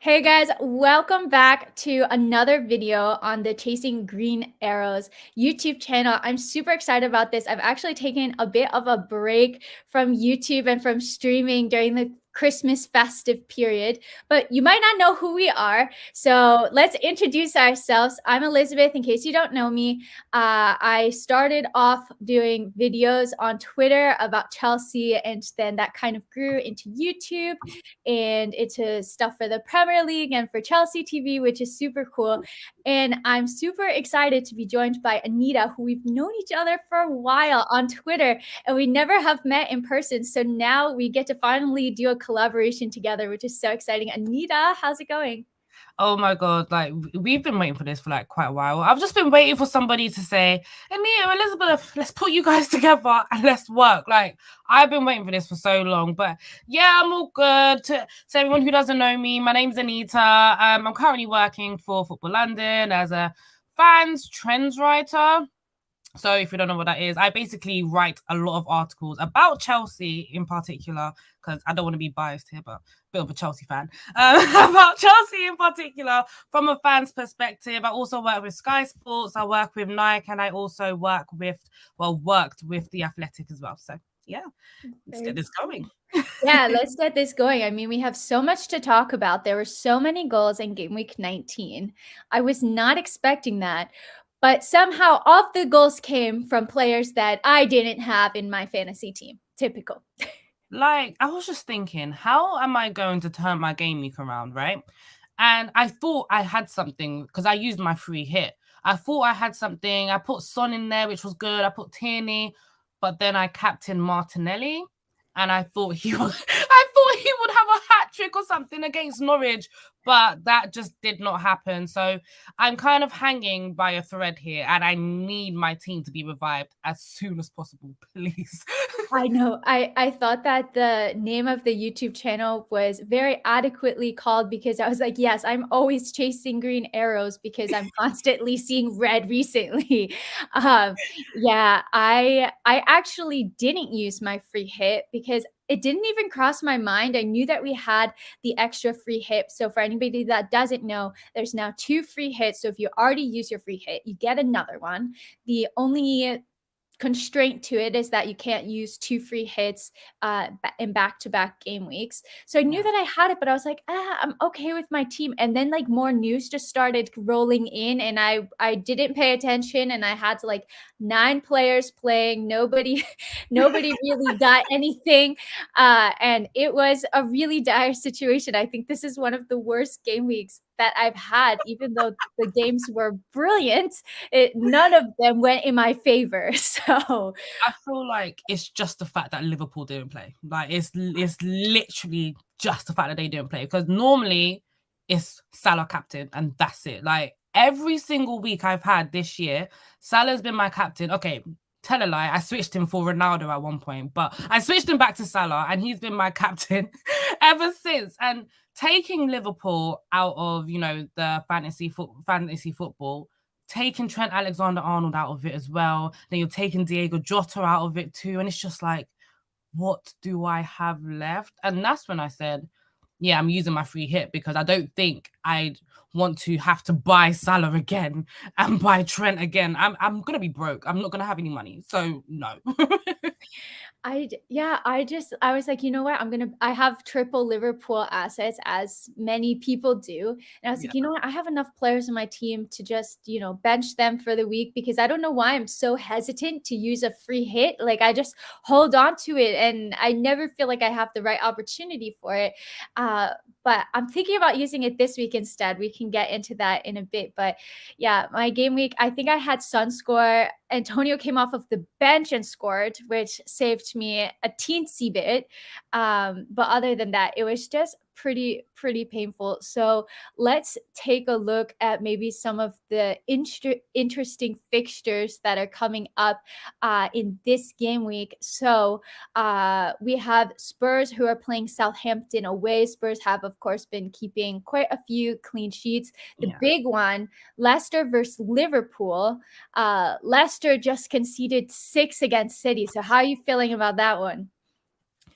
Hey guys, welcome back to another video on the Chasing Green Arrows YouTube channel. I'm super excited about this. I've actually taken a bit of a break from YouTube and from streaming during the Christmas festive period, but you might not know who we are. So let's introduce ourselves. I'm Elizabeth, in case you don't know me. I started off doing videos on Twitter about Chelsea, and then that kind of grew into YouTube and into stuff for the Premier League and for Chelsea TV, which is super cool. And I'm super excited to be joined by Anita, who we've known each other for a while on Twitter, and we never have met in person. So now we get to finally do a collaboration together, which is so exciting. Anita, how's it going? Oh my God, like we've been waiting for this for like quite a while. I've just been waiting for somebody to say, Anita, Elizabeth, let's put you guys together and let's work. Like I've been waiting for this for so long. But yeah, I'm all good. To everyone who doesn't know me, my name's Anita. I'm currently working for Football London as a fans trends writer. So if you don't know what that is, I basically write a lot of articles about Chelsea in particular, because I don't want to be biased here, but a bit of a Chelsea fan, about Chelsea in particular from a fan's perspective. I also work with Sky Sports, I work with Nike, and I also worked with The Athletic as well. So yeah, let's get this going. Yeah, let's get this going. I mean, we have so much to talk about. There were so many goals in game week 19. I was not expecting that. But somehow all of the goals came from players that I didn't have in my fantasy team. Typical. Like, I was just thinking, how am I going to turn my game week around, right? And I thought I had something because I used my free hit. I thought I had something. I put Son in there, which was good. I put Tierney, but then I captained Martinelli, and I thought he would. I thought he would have a hat trick or something against Norwich, but that just did not happen. So I'm kind of hanging by a thread here, and I need my team to be revived as soon as possible, please. I know. I thought that the name of the YouTube channel was very adequately called because I was like, yes, I'm always chasing green arrows because I'm constantly seeing red recently. Um, yeah, I actually didn't use my free hit because it didn't even cross my mind. I knew that we had the extra free hit. So for anybody that doesn't know, there's now 2 free hits. So if you already use your free hit, you get another one. The only constraint to it is that you can't use 2 free hits in back-to-back game weeks. So I knew Yeah. that I had it, but I was like, I'm okay with my team. And then like more news just started rolling in, and I didn't pay attention, and I had to like 9 players playing. Nobody nobody really got anything, and it was a really dire situation. I think this is one of the worst game weeks that I've had, even though the games were brilliant. None of them went in my favor. So I feel like it's just the fact that Liverpool didn't play. Like it's literally just the fact that they didn't play. Because normally it's Salah captain and that's it. Like every single week I've had this year, Salah's been my captain. Okay, tell a lie. I switched him for Ronaldo at one point, but I switched him back to Salah and he's been my captain ever since. And taking Liverpool out of, the fantasy football, taking Trent Alexander-Arnold out of it as well. Then you're taking Diego Jota out of it too. And it's just like, what do I have left? And that's when I said, yeah, I'm using my free hit because I don't think I'd want to have to buy Salah again and buy Trent again. I'm gonna be broke. I'm not gonna have any money. So no. I was like, you know what? I have triple Liverpool assets, as many people do. And I was Yeah. like, you know what? I have enough players in my team to just, bench them for the week because I don't know why I'm so hesitant to use a free hit. Like I just hold on to it and I never feel like I have the right opportunity for it. But I'm thinking about using it this week instead. We can get into that in a bit. But yeah, my game week, I think I had Sun score. Antonio came off of the bench and scored, which saved me a teensy bit. But other than that, it was just pretty painful. So let's take a look at maybe some of the interesting fixtures that are coming up in this game week. So we have Spurs who are playing Southampton away. Spurs have, of course, been keeping quite a few clean sheets. The Yeah. big one, Leicester versus Liverpool. Leicester just conceded 6 against City. So how are you feeling about that one?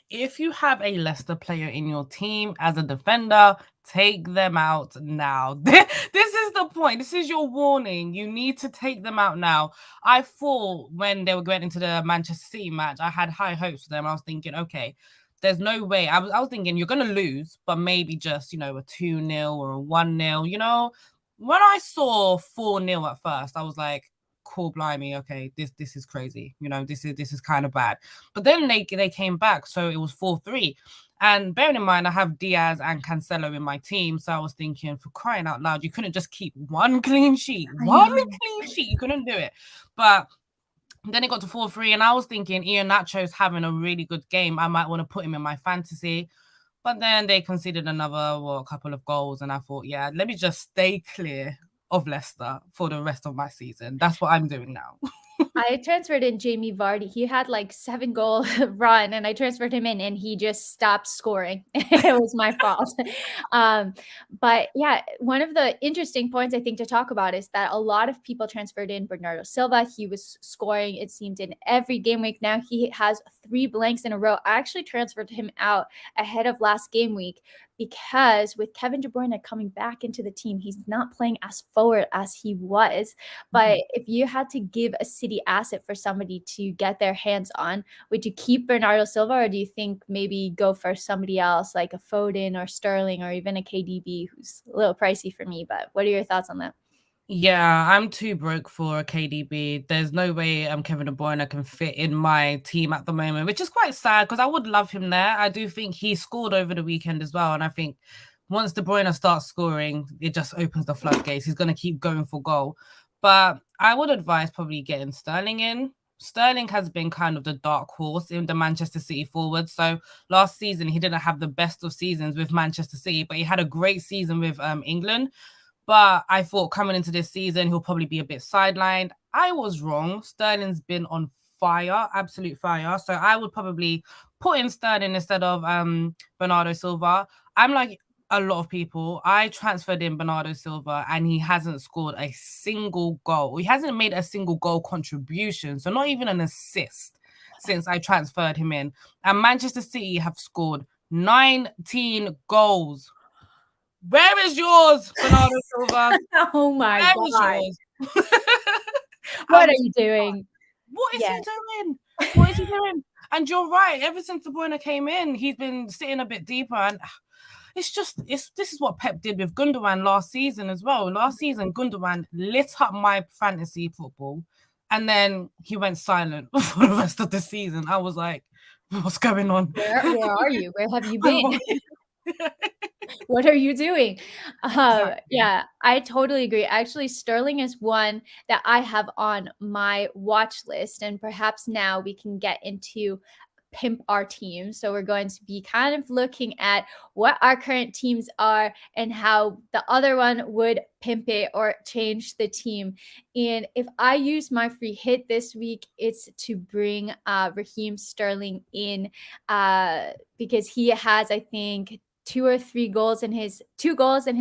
If you have a Leicester player in your team as a defender, take them out now. This is the point. This is your warning. You need to take them out now. I thought when they were going into the Manchester City match, I had high hopes for them. I was thinking, okay, there's no way. I was thinking you're going to lose, but maybe just, a 2-0 or a 1-0. When I saw 4-0 at first, I was like, cool, blimey, okay, this is crazy. This is kind of bad. But then they came back, so it was 4-3. And bearing in mind, I have Diaz and Cancelo in my team, so I was thinking, for crying out loud, you couldn't just keep one clean sheet. You couldn't do it. But then it got to 4-3, and I was thinking Iheanacho's having a really good game. I might want to put him in my fantasy. But then they conceded a couple of goals, and I thought, yeah, let me just stay clear of Leicester for the rest of my season. That's what I'm doing now. I transferred in Jamie Vardy. He had like 7-goal run, and I transferred him in, and he just stopped scoring. It was my fault. But yeah, one of the interesting points I think to talk about is that a lot of people transferred in Bernardo Silva. He was scoring, it seemed, in every game week. Now he has 3 blanks in a row. I actually transferred him out ahead of last game week because with Kevin De Bruyne coming back into the team, he's not playing as forward as he was. But if you had to give a City asset for somebody to get their hands on, would you keep Bernardo Silva, or do you think maybe go for somebody else like a Foden or Sterling or even a KDB, who's a little pricey for me? But what are your thoughts on that? Yeah, I'm too broke for a KDB. There's no way Kevin De Bruyne can fit in my team at the moment, which is quite sad because I would love him there. I do think he scored over the weekend as well, and I think once De Bruyne starts scoring, it just opens the floodgates. He's going to keep going for goal. But I would advise probably getting Sterling in. Sterling has been kind of the dark horse in the Manchester City forward. So last season, he didn't have the best of seasons with Manchester City, but he had a great season with England. But I thought coming into this season, he'll probably be a bit sidelined. I was wrong. Sterling's been on fire, absolute fire. So I would probably put in Sterling instead of Bernardo Silva. I'm like a lot of people. I transferred in Bernardo Silva and he hasn't scored a single goal. He hasn't made a single goal contribution. So not even an assist since I transferred him in. And Manchester City have scored 19 goals. Where is yours, Bernardo Silva? Oh my Where God. is yours? What are you doing? What is he doing? What is he doing? And you're right. Ever since De Bruyne came in, he's been sitting a bit deeper. And this is what Pep did with Gundogan last season as well. Last season, Gundogan lit up my fantasy football. And then he went silent for the rest of the season. I was like, what's going on? Where are you? Where have you been? What are you doing? Exactly. Yeah, I totally agree. Actually, Sterling is one that I have on my watch list, and perhaps now we can get into pimp our team. So we're going to be kind of looking at what our current teams are and how the other one would pimp it or change the team. And if I use my free hit this week, it's to bring Raheem Sterling in because he has, I think, 2 goals in his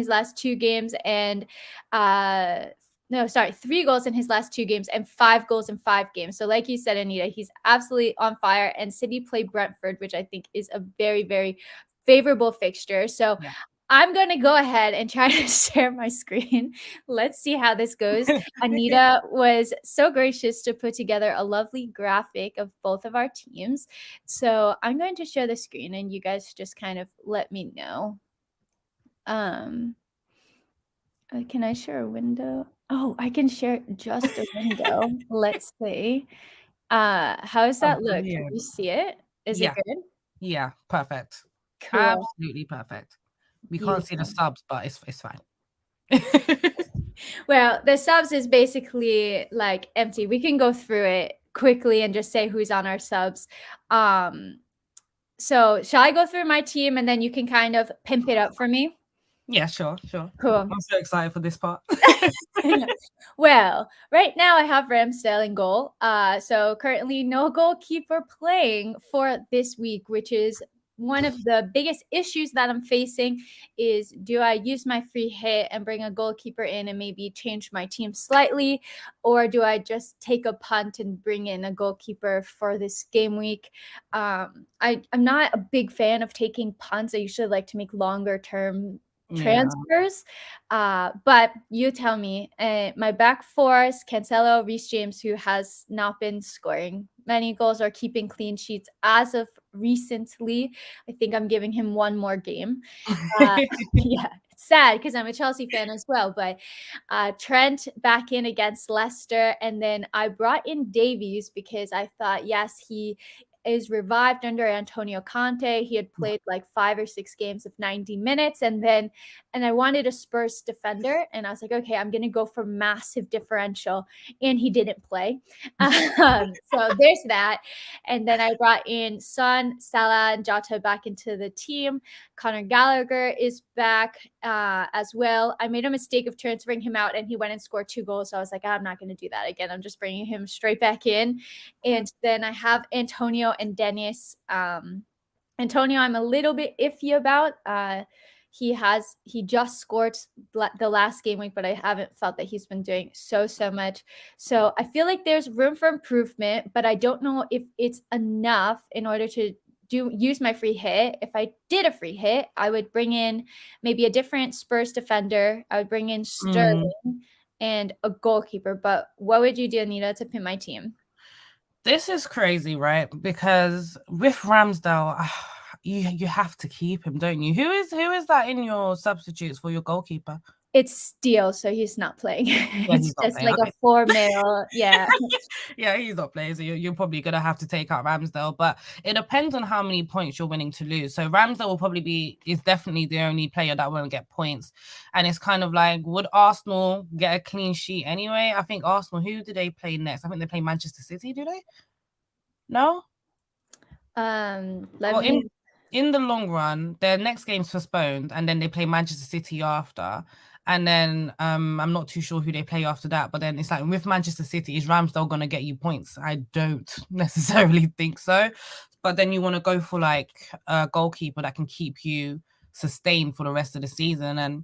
last 2 games, and 3 goals in his last 2 games and 5 goals in 5 games. So like you said, Anita, he's absolutely on fire. And City play Brentford, which I think is a very, very favorable fixture. So yeah. I'm going to go ahead and try to share my screen. Let's see how this goes. Anita was so gracious to put together a lovely graphic of both of our teams. So I'm going to share the screen and you guys just kind of let me know. Can I share a window? Oh, I can share just a window. Let's see. How does that look? Can you see it? Is it good? Yeah, perfect. Cool. Absolutely perfect. We can't see the subs, but it's fine. Well, the subs is basically like empty. We can go through it quickly and just say who's on our subs. So shall I go through my team and then you can kind of pimp it up for me? Yeah, sure. Cool. I'm so excited for this part. Well, right now I have Ramsdale in goal. So currently no goalkeeper playing for this week, which is one of the biggest issues that I'm facing is, do I use my free hit and bring a goalkeeper in and maybe change my team slightly, or do I just take a punt and bring in a goalkeeper for this game week? I'm not a big fan of taking punts. I usually like to make longer term transfers. But you tell me. My back four is Cancelo, Reece James, who has not been scoring many goals or keeping clean sheets as of recently. I think I'm giving him one more game. Yeah, it's sad because I'm a Chelsea fan as well. But Trent back in against Leicester. And then I brought in Davies because I thought, yes, he is revived under Antonio Conte. He had played like 5 or 6 games of 90 minutes. And I wanted a Spurs defender. And I was like, okay, I'm going to go for massive differential. And he didn't play. So there's that. And then I brought in Son, Salah, and Jota back into the team. Conor Gallagher is back as well. I made a mistake of transferring him out and he went and scored 2 goals. So I was like, I'm not going to do that again. I'm just bringing him straight back in. And then I have Antonio and Dennis. Antonio, I'm a little bit iffy about. He just scored the last game week, but I haven't felt that he's been doing so much. So I feel like there's room for improvement, but I don't know if it's enough in order to use my free hit. If I did a free hit, I would bring in maybe a different Spurs defender. I would bring in Sterling and a goalkeeper. But what would you do, Anita, to pin my team? This is crazy, right? Because with Ramsdale, you have to keep him, don't you? Who is that in your substitutes for your goalkeeper? It's Steele, so he's not playing. Yeah, It's he's not just playing. like Okay. a 4 male. Yeah. Yeah, he's not playing. So you're probably going to have to take out Ramsdale. But it depends on how many points you're willing to lose. So Ramsdale will probably is definitely the only player that won't get points. And it's kind of like, would Arsenal get a clean sheet anyway? I think Arsenal, who do they play next? I think they play Manchester City, do they? No? Let Well, me. in the long run, their next game's postponed, and then they play Manchester City after. And then I'm not too sure who they play after that. But then it's like, with Manchester City, is Ramsdale going to get you points? I don't necessarily think so. But then you want to go for like a goalkeeper that can keep you sustained for the rest of the season. And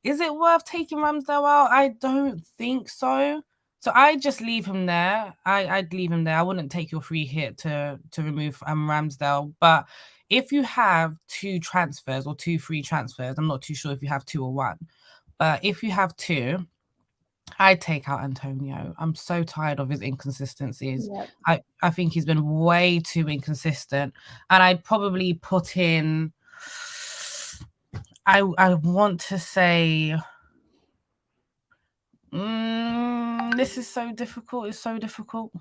is it worth taking Ramsdale out? I don't think so. So I just leave him there. I'd leave him there. I wouldn't take your free hit to remove Ramsdale. But if you have 2 transfers or 2 free transfers, I'm not too sure if you have 2 or 1. But if you have 2, I'd take out Antonio. I'm so tired of his inconsistencies. Yep. I think he's been way too inconsistent. And I'd probably put in, I want to say, this is so difficult. It's so difficult.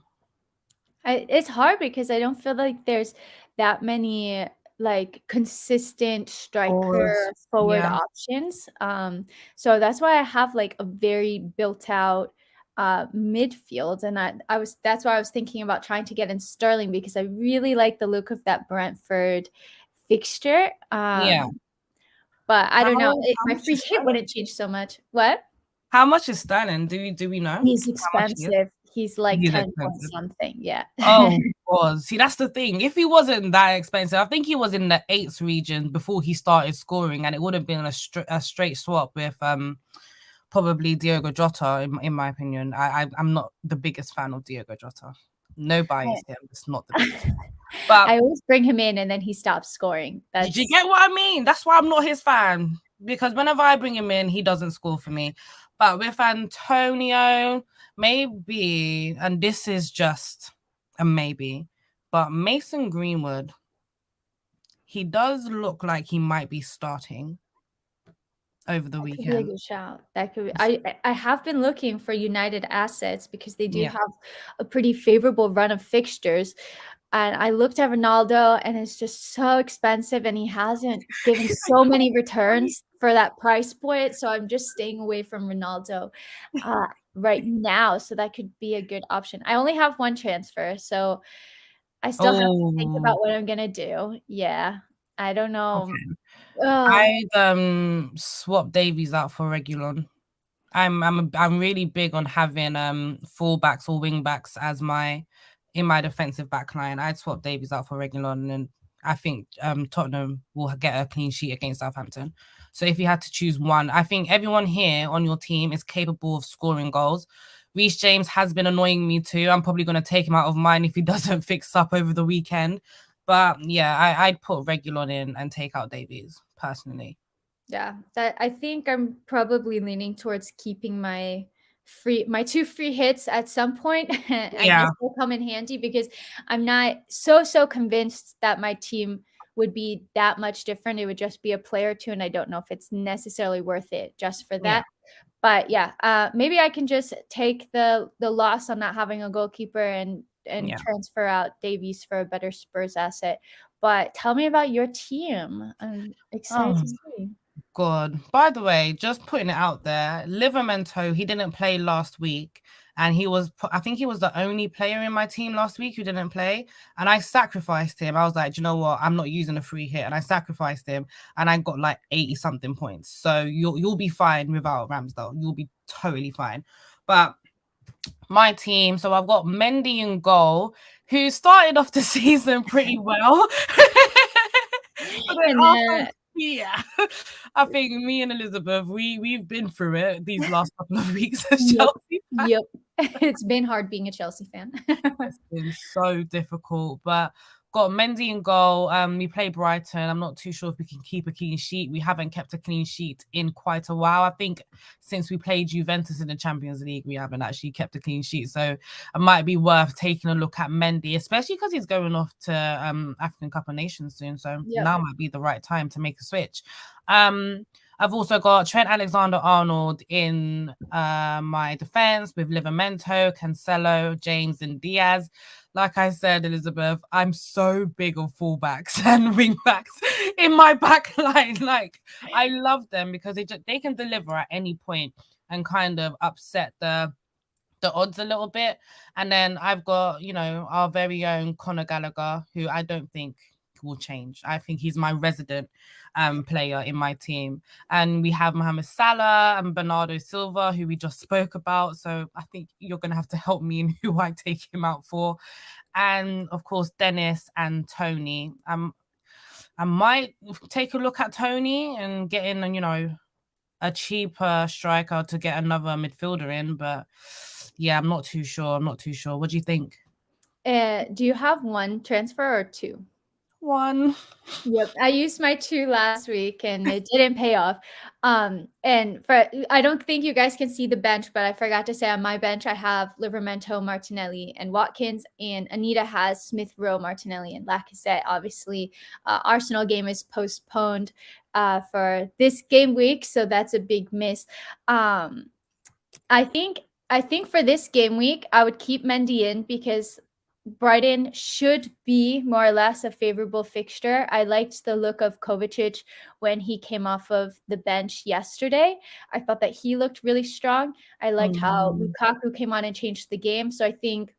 It's hard because I don't feel like there's that many like consistent striker forward options. So that's why I have like a very built out midfield, and that's why I was thinking about trying to get in Sterling because I really like the look of that Brentford fixture. Yeah. But I don't know. How My much free is hit wouldn't change so much. What? How much is Sterling? Do we know He's how much he is? expensive. He's like He's 10 point expensive. something. Yeah. Oh God. See, that's the thing. If he wasn't that expensive, I think he was in the 8th region before he started scoring, and it would have been a straight swap with probably Diogo Jota, in my opinion. I'm not the biggest fan of Diogo Jota. No bias here. I'm just not the biggest. But I always bring him in and then he stops scoring. do you get what I mean? That's why I'm not his fan. Because whenever I bring him in, he doesn't score for me. But with Antonio, maybe, and this is just a maybe, but Mason Greenwood, he does look like he might be starting over the weekend. Could be a good shout. That could be. I have been looking for United assets because they do have a pretty favorable run of fixtures. And I looked at Ronaldo and it's just so expensive and he hasn't given so many returns for that price point. So I'm just staying away from Ronaldo right now. So that could be a good option. I only have 1 transfer, so I still have to think about what I'm gonna do. Yeah. I don't know. I'd swap Davies out for Reguilon. I'm really big on having fullbacks or wing backs as in my defensive back line. I'd swap Davies out for Reguilon, and I think Tottenham will get a clean sheet against Southampton. So if you had to choose one, I think everyone here on your team is capable of scoring goals. Reece James has been annoying me too. I'm probably going to take him out of mine if he doesn't fix up over the weekend. But yeah, I'd put Reguilon in and take out Davies personally. Yeah, that I think I'm probably leaning towards keeping my 2 free hits at some point. I Yeah, guess they'll come in handy because I'm not so convinced that my team would be that much different. It would just be a player or two, and I don't know if it's necessarily worth it just for yeah, that. But yeah, maybe I can just take the loss on not having a goalkeeper and yeah. transfer out Davies for a better Spurs asset. But tell me about your team. I'm excited Oh, to see. God. By the way, just putting it out there, Livermento, he didn't play last week. And I think he was the only player in my team last week who didn't play. And I sacrificed him. I was like, do you know what? I'm not using a free hit. And I sacrificed him. And I got like 80 something points. So you'll be fine without Ramsdale. You'll be totally fine. But my team, so I've got Mendy in goal, who started off the season pretty well. But then And after, yeah, I think me and Elizabeth, we've been through it these last couple of weeks as yep, Chelsea fans. yep. It's been hard being a Chelsea fan. It's been so difficult, but got Mendy in goal. We play Brighton. I'm not too sure if we can keep a clean sheet. We haven't kept a clean sheet in quite a while. I think since we played Juventus in the Champions League, we haven't actually kept a clean sheet. So it might be worth taking a look at Mendy, especially because he's going off to African Cup of Nations soon. So Yep. now might be the right time to make a switch. I've also got Trent Alexander-Arnold in my defense with Livramento, Cancelo, James, and Diaz. Like I said, Elizabeth, I'm so big on fullbacks and wingbacks in my back line. Like, I love them because they can deliver at any point and kind of upset the odds a little bit. And then I've got, our very own Conor Gallagher, who I don't think will change. I think he's my resident player in my team. And we have Mohamed Salah and Bernardo Silva, who we just spoke about. So I think you're going to have to help me in who I take him out for. And of course, Dennis and Tony. I might take a look at Tony and get in, a cheaper striker to get another midfielder in. But yeah, I'm not too sure. What do you think? Do you have one transfer or two? One. Yep, I used my 2 last week and it didn't pay off. And I don't think you guys can see the bench, but I forgot to say on my bench I have Livramento, Martinelli, and Watkins, and Anita has Smith Rowe, Martinelli, and Lacazette. Obviously, Arsenal game is postponed for this game week, so that's a big miss. I think for this game week, I would keep Mendy in because Brighton should be more or less a favorable fixture. I liked the look of Kovacic when he came off of the bench yesterday. I thought that he looked really strong. I liked how Lukaku came on and changed the game. So I think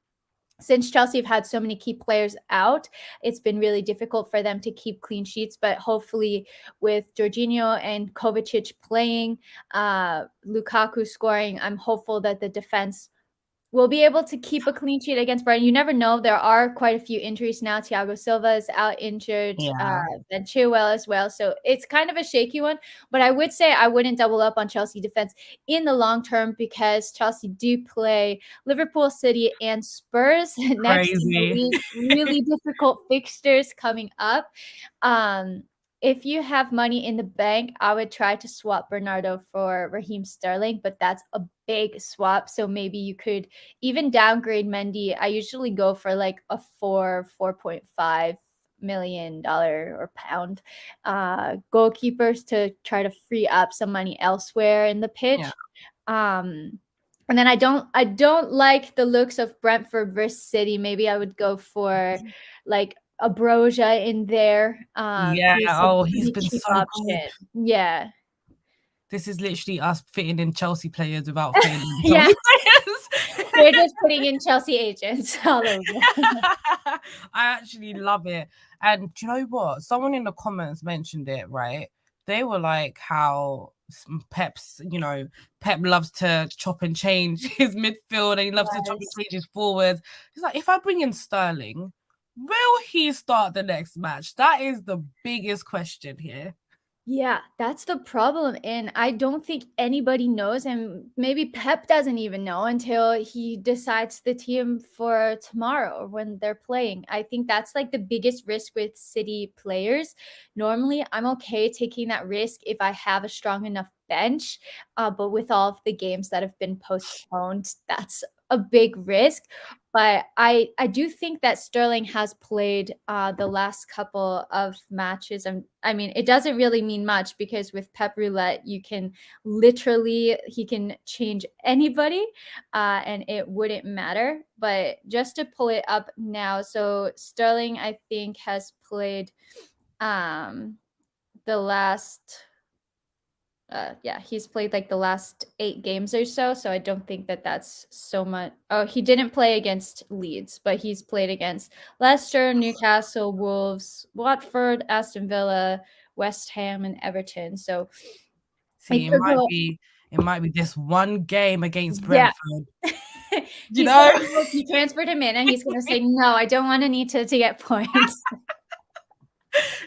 since Chelsea have had so many key players out, it's been really difficult for them to keep clean sheets. But hopefully, with Jorginho and Kovacic playing, Lukaku scoring, I'm hopeful that the defense will be able to keep a clean sheet against Brighton. You never know. There are quite a few injuries now. Thiago Silva is out injured, Yeah, Ben Chilwell as well. So it's kind of a shaky one. But I would say I wouldn't double up on Chelsea defense in the long term because Chelsea do play Liverpool, City, and Spurs next in the crazy. league. Really difficult fixtures coming up. If you have money in the bank, I would try to swap Bernardo for Raheem Sterling, but that's a big swap. So maybe you could even downgrade Mendy. I usually go for like a 4.5 million dollar or pound goalkeepers to try to free up some money elsewhere in the Yeah. pitch. And then I don't like the looks of Brentford versus City. Maybe I would go for like a Broja in there. Yeah. He's a Oh, he's pretty been cheap so good. option. Yeah. This is literally us fitting in Chelsea players without fitting in Yeah. Chelsea players. We're just putting in Chelsea agents all over. I actually love it. And do you know what? Someone in the comments mentioned it, right? They were like how Pep loves to chop and change his midfield and he loves to chop and Yes. change his forwards. He's like, if I bring in Sterling, will he start the next match? That is the biggest question here. Yeah, that's the problem, and I don't think anybody knows, and maybe Pep doesn't even know until he decides the team for tomorrow when they're playing. I think that's like the biggest risk with City players. Normally, I'm okay taking that risk if I have a strong enough bench, but with all of the games that have been postponed, that's a big risk. But I do think that Sterling has played the last couple of matches. And I mean, it doesn't really mean much because with Pep Roulette, you can literally he can change anybody, and it wouldn't matter. But just to pull it up now, so Sterling I think has played the last yeah, he's played like the last 8 games or so, so I don't think that that's so much. Oh, he didn't play against Leeds, but he's played against Leicester, Newcastle, Wolves, Watford, Aston Villa, West Ham, and Everton. So See, it might be this one game against yeah. Brentford. You He's know, gonna look, you transferred him in, and he's gonna say, "No, I don't want Anita to get points."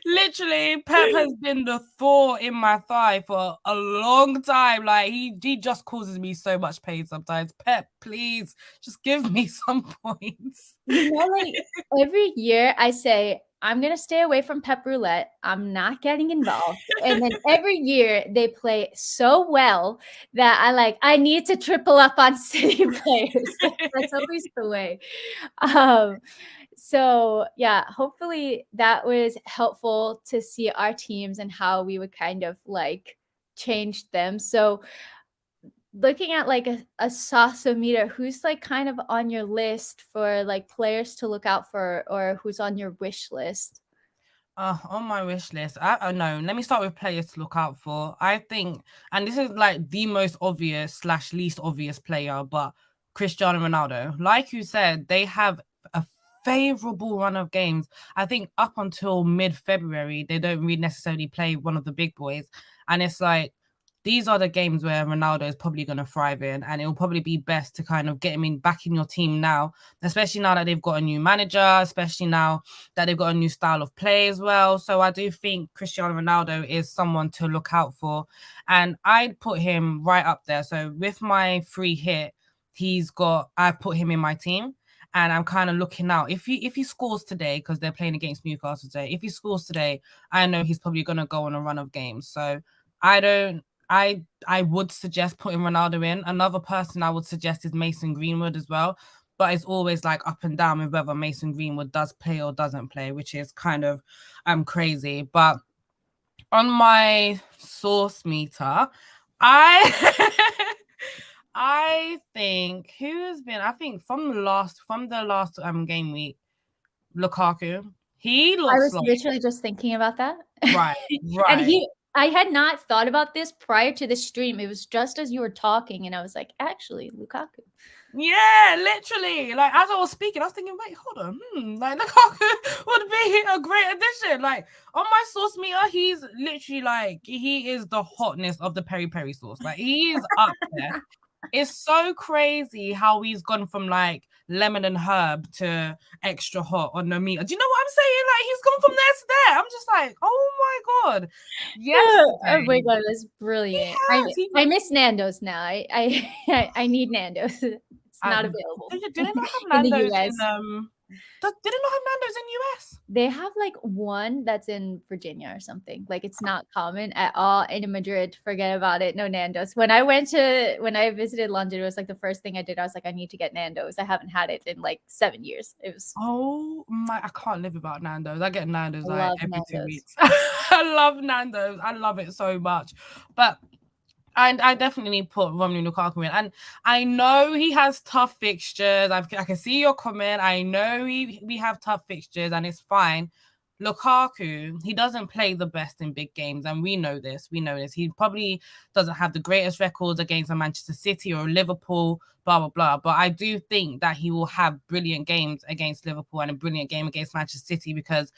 literally, Pep has been the thorn in my thigh for a long time. Like he just causes me so much pain sometimes. Pep, please, just give me some points. You know, like every year I say, I'm gonna stay away from Pep Roulette. I'm not getting involved. And then every year they play so well that I need to triple up on City players. That's always the way. Um, so yeah, hopefully that was helpful to see our teams and how we would kind of like change them. So looking at like a Sasa meter, who's like kind of on your list for like players to look out for, or who's on your wish list? On my wish list, I know. Let me start with players to look out for. I think, and this is like the most obvious slash least obvious player, but Cristiano Ronaldo. Like you said, they have a favorable run of games. I think up until mid-February, they don't really necessarily play one of the big boys, and it's like these are the games where Ronaldo is probably going to thrive in, and it'll probably be best to kind of get him back in your team now, especially now that they've got a new manager, especially now that they've got a new style of play as well. So I do think Cristiano Ronaldo is someone to look out for, and I'd put him right up there. So with my free hit, I've put him in my team. And I'm kind of looking out. If he scores today, because they're playing against Newcastle today, if he scores today, I know he's probably going to go on a run of games. So I don't I would suggest putting Ronaldo in. Another person I would suggest is Mason Greenwood as well. But it's always like up and down with whether Mason Greenwood does play or doesn't play, which is kind of crazy. But on my source meter, I I think I think from the last game week, Lukaku. He I looks was like literally just thinking about that. right, And right. I had not thought about this prior to the stream. It was just as you were talking, and I was like, actually, Lukaku. Yeah, literally. Like as I was speaking, I was thinking, wait, hold on. Like Lukaku would be a great addition. Like on my sauce meter, he's literally like he is the hotness of the peri peri sauce. Like he is up there. It's so crazy how he's gone from like lemon and herb to extra hot on the meter. Do you know what I'm saying? Like he's gone from there to there. I'm just like, oh my god. Oh my Yesterday, god, that's brilliant. he I miss Nando's now. I need Nando's. It's not available do they not have in the Nando's US. in did they not have Nando's in US? They have like one that's in Virginia or something. Like it's not common at all in Madrid. Forget about it. No Nando's. When I visited London, it was like the first thing I did. I was like, I need to get Nando's. I haven't had it in like 7 years. It was Oh my, I can't live without Nando's. I get Nando's I like love every 2 Nando's. weeks. I love Nando's. I love it so much. But I definitely put Romelu Lukaku in. And I know he has tough fixtures. I can see your comment. I know we have tough fixtures and it's fine. Lukaku, he doesn't play the best in big games. And we know this. We know this. He probably doesn't have the greatest records against a Manchester City or Liverpool, blah, blah, blah. But I do think that he will have brilliant games against Liverpool and a brilliant game against Manchester City because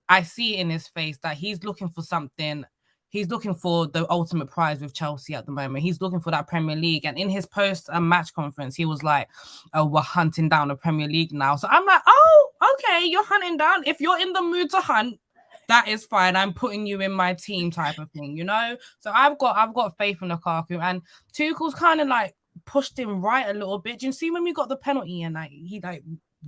I see in his face that he's looking for something. He's looking for the ultimate prize with Chelsea at the moment. He's looking for that Premier League. And in his post match conference, he was like, oh, we're hunting down the Premier League now. So I'm like, oh, okay, you're hunting down. If you're in the mood to hunt, that is fine. I'm putting you in my team type of thing, you know? So I've got faith in Lukaku, and Tuchel's kind of like pushed him right a little bit. Do you see when we got the penalty and like he like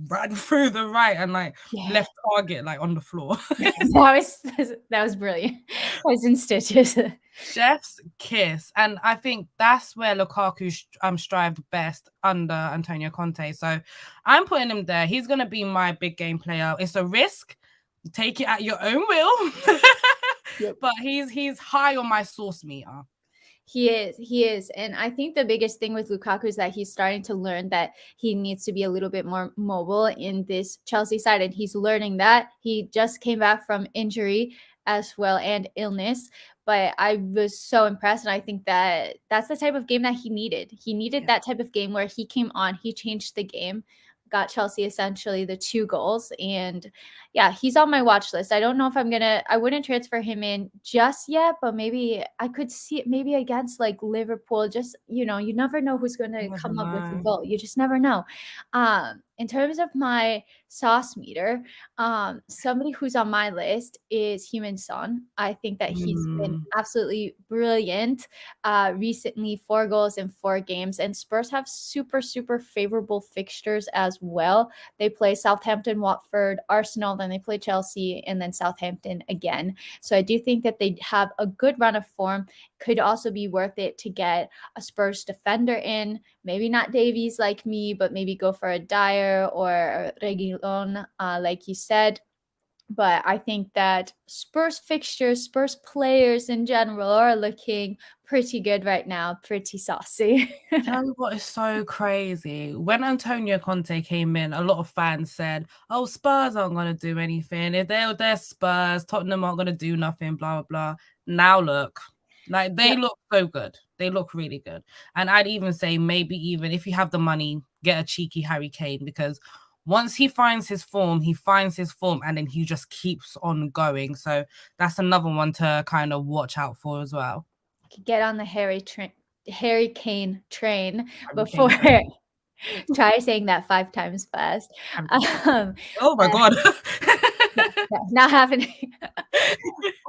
ran through the right and like left target like on the floor? that was brilliant. I was in stitches. Chef's kiss. And I think that's where Lukaku strived best under Antonio Conte. So I'm putting him there. He's going to be my big game player. It's a risk. Take it at your own will. Yep. But he's high on my sauce meter. He is. And I think the biggest thing with Lukaku is that he's starting to learn that he needs to be a little bit more mobile in this Chelsea side. And he's learning that. He just came back from injury as well and illness. But I was so impressed. And I think that that's the type of game that he needed. He needed that type of game where he came on, he changed the game, got Chelsea essentially the 2 goals. And yeah, he's on my watch list. I don't know if I wouldn't transfer him in just yet, but maybe I could see it maybe against like Liverpool. Just, you never know who's going to come up with a goal. You just never know. In terms of my sauce meter, somebody who's on my list is Heung-min Son. I think that he's been absolutely brilliant. Recently, 4 goals in 4 games, and Spurs have super, super favorable fixtures as well. They play Southampton, Watford, Arsenal, then they play Chelsea, and then Southampton again. So I do think that they have a good run of form. Could also be worth it to get a Spurs defender in. Maybe not Davies like me, but maybe go for a Dyer or Reguilon, like you said. But I think that Spurs fixtures, Spurs players in general are looking pretty good right now, pretty saucy. Tell me what is so crazy. When Antonio Conte came in, a lot of fans said, oh, Spurs aren't going to do anything. If they're Spurs, Tottenham aren't going to do nothing, blah, blah, blah. Now look, like they look so good. They look really good. And I'd even say maybe even if you have the money, get a cheeky Harry Kane, because once he finds his form, and then he just keeps on going. So that's another one to kind of watch out for as well. Get on the Harry Kane train before try saying that 5 times fast. Oh my God. Not happening.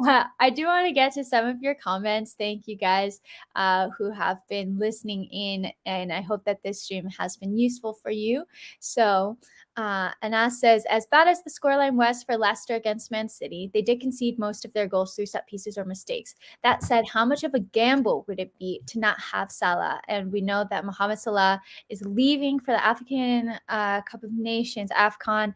I do want to get to some of your comments. Thank you guys who have been listening in, and I hope that this stream has been useful for you. So Anas says, as bad as the scoreline was for Leicester against Man City, they did concede most of their goals through set pieces or mistakes. That said, how much of a gamble would it be to not have Salah? And we know that Mohamed Salah is leaving for the African Cup of Nations, AFCON,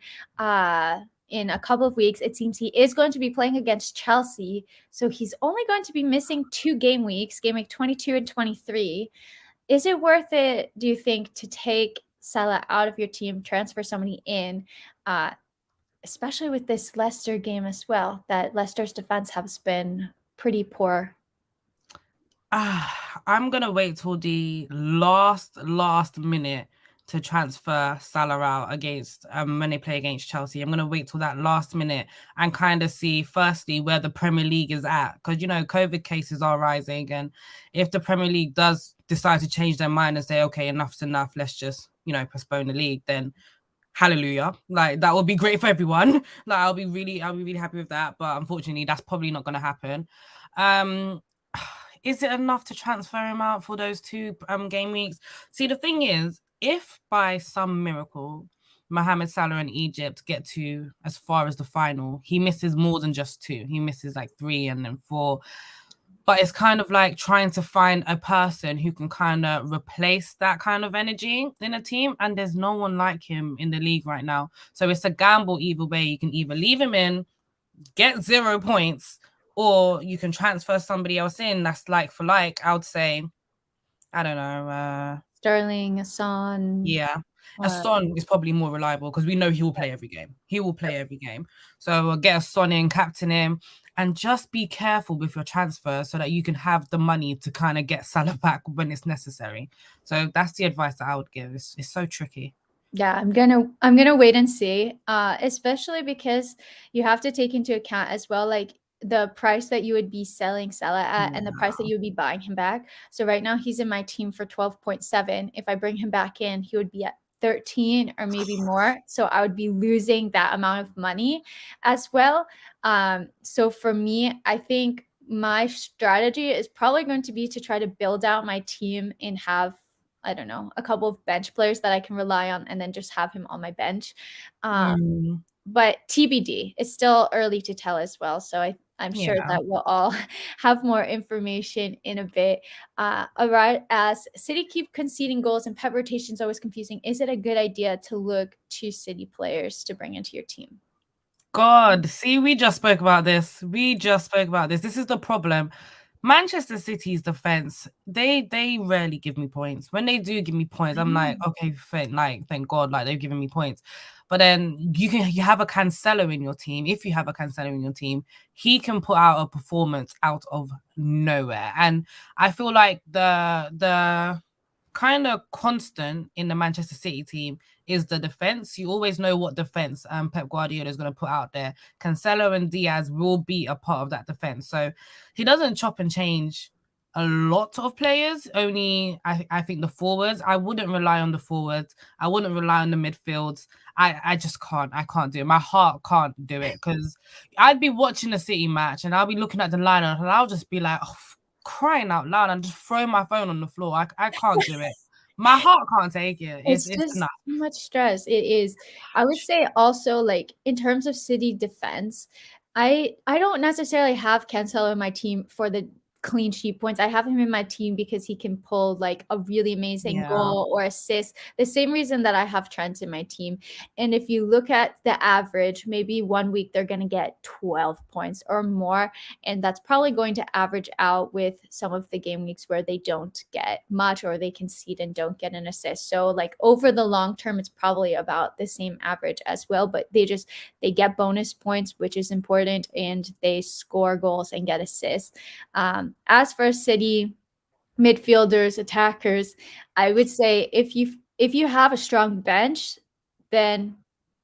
in a couple of weeks. It seems he is going to be playing against Chelsea. So he's only going to be missing 2 game weeks, game week 22 and 23. Is it worth it, do you think, to take Salah out of your team, transfer somebody in, especially with this Leicester game as well, that Leicester's defense has been pretty poor? I'm going to wait till the last minute to transfer Salah out against when they play against Chelsea. I'm going to wait till that last minute and kind of see firstly where the Premier League is at, because COVID cases are rising, and if the Premier League does decide to change their mind and say, okay, enough's enough, let's just postpone the league, then hallelujah, like that would be great for everyone. Like I'll be really happy with that, but unfortunately that's probably not going to happen. Is it enough to transfer him out for those 2 game weeks? See, the thing is, if by some miracle Mohamed Salah and Egypt get to as far as the final, he misses more than just 2. He misses like 3 and then 4. But it's kind of like trying to find a person who can kind of replace that kind of energy in a team. And there's no one like him in the league right now. So it's a gamble either way. You can either leave him in, get 0 points, or you can transfer somebody else in that's like for like. I would say, I don't know. Sterling, Son. Yeah. Son is probably more reliable because we know he will play every game. He will play every game. So get a Son in, captain him, and just be careful with your transfer so that you can have the money to kind of get Salah back when it's necessary. So that's the advice that I would give. It's so tricky. Yeah, I'm gonna wait and see, especially because you have to take into account as well, like the price that you would be selling Salah at and the price that you would be buying him back. So right now he's in my team for 12.7. If I bring him back in, he would be at 13 or maybe more. So I would be losing that amount of money as well. So for me, I think my strategy is probably going to be to try to build out my team and have, I don't know, a couple of bench players that I can rely on and then just have him on my bench. But TBD, it's still early to tell as well. So I'm sure Yeah. that we'll all have more information in a bit. All right, as City keep conceding goals and Pep rotation's always confusing, is it a good idea to look to City players to bring into your team? God, see, we just spoke about this. This is the problem. Manchester City's defense, they rarely give me points. When they do give me points, I'm like, okay, thank God, like they've given me points. But then you have a Cancelo in your team. If you have a Cancelo in your team, he can put out a performance out of nowhere. And I feel like the kind of constant in the Manchester City team is the defense. You always know what defense Pep Guardiola is going to put out there. Cancelo and Diaz will be a part of that defense. So he doesn't chop and change a lot of players, only I think the forwards. I wouldn't rely on the forwards. I wouldn't rely on the midfields. I just can't. I can't do it. My heart can't do it because I'd be watching a City match and I'll be looking at the lineup and I'll just be like, oh, crying out loud and just throw my phone on the floor. I can't do it. My heart can't take it. It's It's just enough. too much stress. It is. I would say also, like, in terms of City defense, I don't necessarily have Cancelo in my team for the clean sheet points. I have him in my team because he can pull like a really amazing Yeah. goal or assist. The same reason that I have Trent in my team. And if you look at the average, maybe 1 week they're going to get 12 points or more. And that's probably going to average out with some of the game weeks where they don't get much or they concede and don't get an assist. So like over the long term, it's probably about the same average as well, but they get bonus points, which is important, and they score goals and get assists. As for City midfielders, attackers, I would say if you have a strong bench, then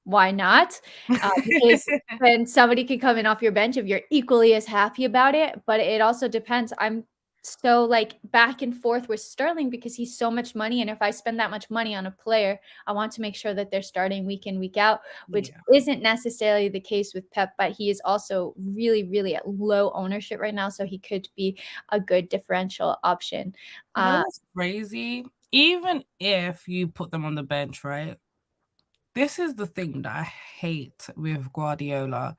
why not? Because then somebody can come in off your bench if you're equally as happy about it. But it also depends. I'm so like back and forth with Sterling because he's so much money. And if I spend that much money on a player, I want to make sure that they're starting week in, week out, which Yeah. isn't necessarily the case with Pep, but he is also really, really at low ownership right now. So he could be a good differential option. You know what's crazy? Even if you put them on the bench, right? This is the thing that I hate with Guardiola.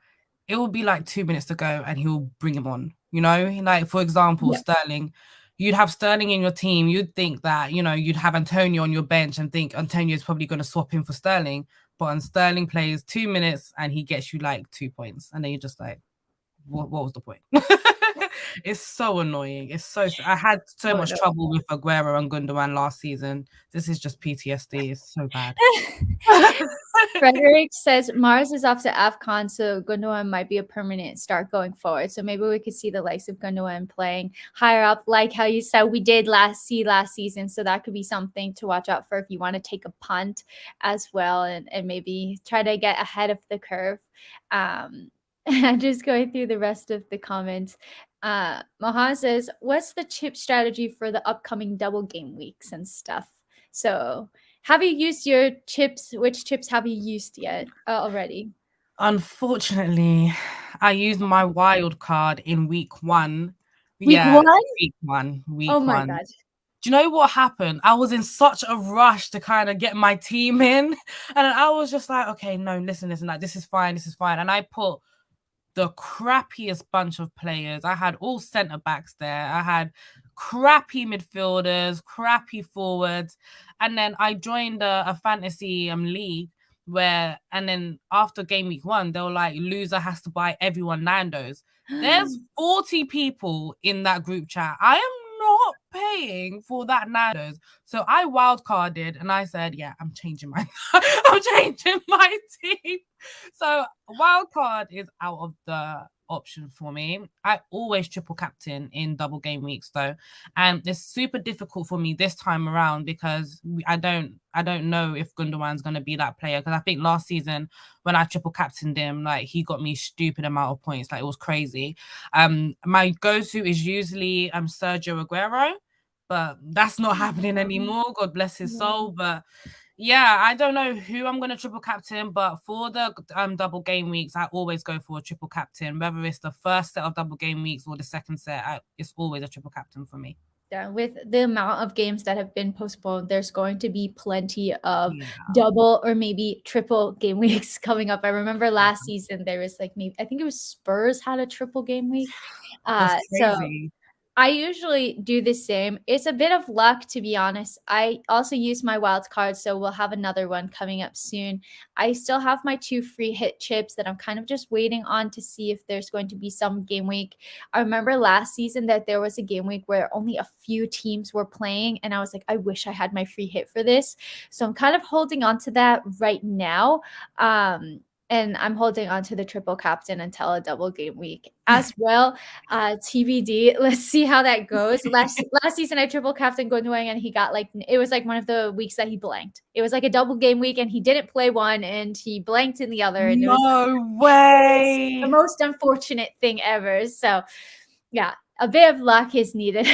It will be like 2 minutes to go and he'll bring him on. You know, like for example, Yeah. Sterling. You'd have Sterling in your team. You'd think that, you'd have Antonio on your bench and think Antonio is probably going to swap him for Sterling. But when Sterling plays 2 minutes and he gets you like 2 points. And then you're just like, what was the point? It's so annoying. I had so Oh much no. trouble with Aguero and Gundogan last season. This is just PTSD. It's so bad. Frederick says Mars is off to AFCON, so Gundogan might be a permanent start going forward. So maybe we could see the likes of Gundogan playing higher up, like how you said we did last season. So that could be something to watch out for if you want to take a punt as well and maybe try to get ahead of the curve. Just going through the rest of the comments. Mohan says, what's the chip strategy for the upcoming double game weeks and stuff? So have you used your chips? Which chips have you used yet already? Unfortunately, I used my wild card in week 1. Week Yeah, one? week 1, Oh week my 1. god. Do you know what happened? I was in such a rush to kind of get my team in, and I was just like, okay, no, listen, like this is fine, and I put the crappiest bunch of players. I had all centre backs there. I had crappy midfielders, crappy forwards, and then I joined a fantasy league and then after game week 1, they were like, loser has to buy everyone Nando's. There's 40 people in that group chat. I am not paying for that Nando's. So I wildcarded and I said, yeah, I'm changing my I'm changing my team. So wildcard is out of the option for me. I always triple captain in double game weeks though, and it's super difficult for me this time around because I don't know if Gundogan's going to be that player, because I think last season when I triple captained him, like he got me stupid amount of points, like it was crazy. My go-to is usually Sergio Aguero, but that's not happening anymore. God bless his soul, but Yeah, I don't know who I'm gonna triple captain, but for the double game weeks, I always go for a triple captain. Whether it's the first set of double game weeks or the second set, it's always a triple captain for me. Yeah, with the amount of games that have been postponed, there's going to be plenty of Yeah, double or maybe triple game weeks coming up. I remember last season there was like maybe I think it was Spurs had a triple game week. that's So crazy. I usually do the same. It's a bit of luck, to be honest. I also use my wild card, so we'll have another one coming up soon. I still have my 2 free hit chips that I'm kind of just waiting on to see if there's going to be some game week. I remember last season that there was a game week where only a few teams were playing, and I was like, I wish I had my free hit for this. So I'm kind of holding on to that right now. And I'm holding on to the triple captain until a double game week as well. TBD. Let's see how that goes. Last season, I triple captain Gundogan, and he got like it was like one of the weeks that he blanked. It was like a double game week, and he didn't play one, and he blanked in the other, and No it was the way. most unfortunate thing ever. So, yeah, a bit of luck is needed.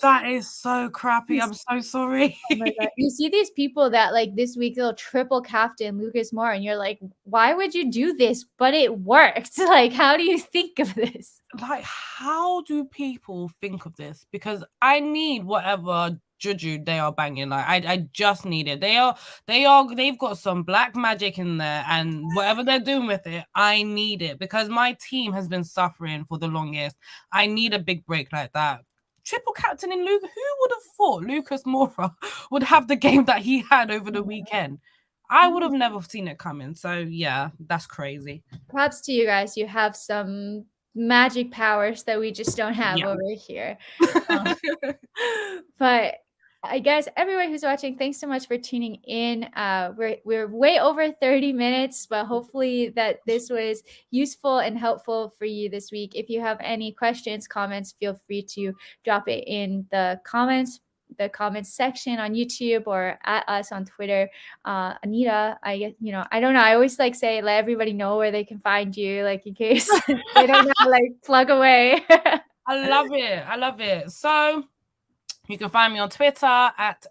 That is so crappy. I'm so sorry. Oh my god. You see these people that like this week they'll triple captain Lucas Moore, and you're like, why would you do this? But it worked. Like, how do you think of this? Like, how do people think of this? Because I need whatever juju they are banging. Like, I just need it. They've got some black magic in there, and whatever they're doing with it, I need it because my team has been suffering for the longest. I need a big break like that. Triple captain in Luke. Who would have thought Lucas Moura would have the game that he had over the weekend? I would have never seen it coming. So yeah, that's crazy. Props to you guys. You have some magic powers that we just don't have Yeah. over here. But I guess everyone who's watching, thanks so much for tuning in. We're way over 30 minutes, but hopefully that this was useful and helpful for you this week. If you have any questions, comments, feel free to drop it in the comments section on YouTube or at us on Twitter. Anita, I don't know. I always like say let everybody know where they can find you, like in case they don't know, like plug away. I love it. I love it. So you can find me on Twitter at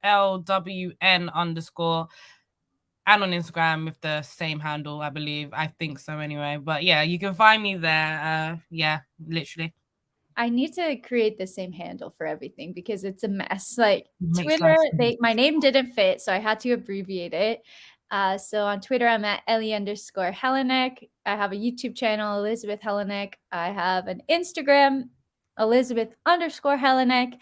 FLWN_ and on Instagram with the same handle, I believe. I think so anyway. But yeah, you can find me there. Yeah, literally. I need to create the same handle for everything because it's a mess. Like Makes Twitter, sense. my name didn't fit, so I had to abbreviate it. So on Twitter, I'm at Ellie_Helenek. I have a YouTube channel, Elizabeth Helenek. I have an Instagram, Elizabeth_Helenek.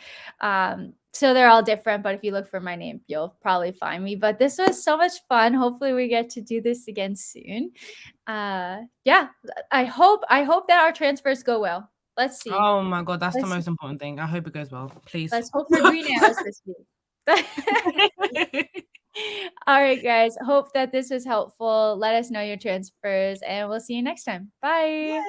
So they're all different, but if you look for my name, you'll probably find me. But this was so much fun. Hopefully we get to do this again soon. Yeah, I hope that our transfers go well. Let's see. Oh my God, that's the most important thing. I hope it goes well. Please. Let's hope for green arrows this week. All right, guys. Hope that this was helpful. Let us know your transfers, and we'll see you next time. Bye. Yay.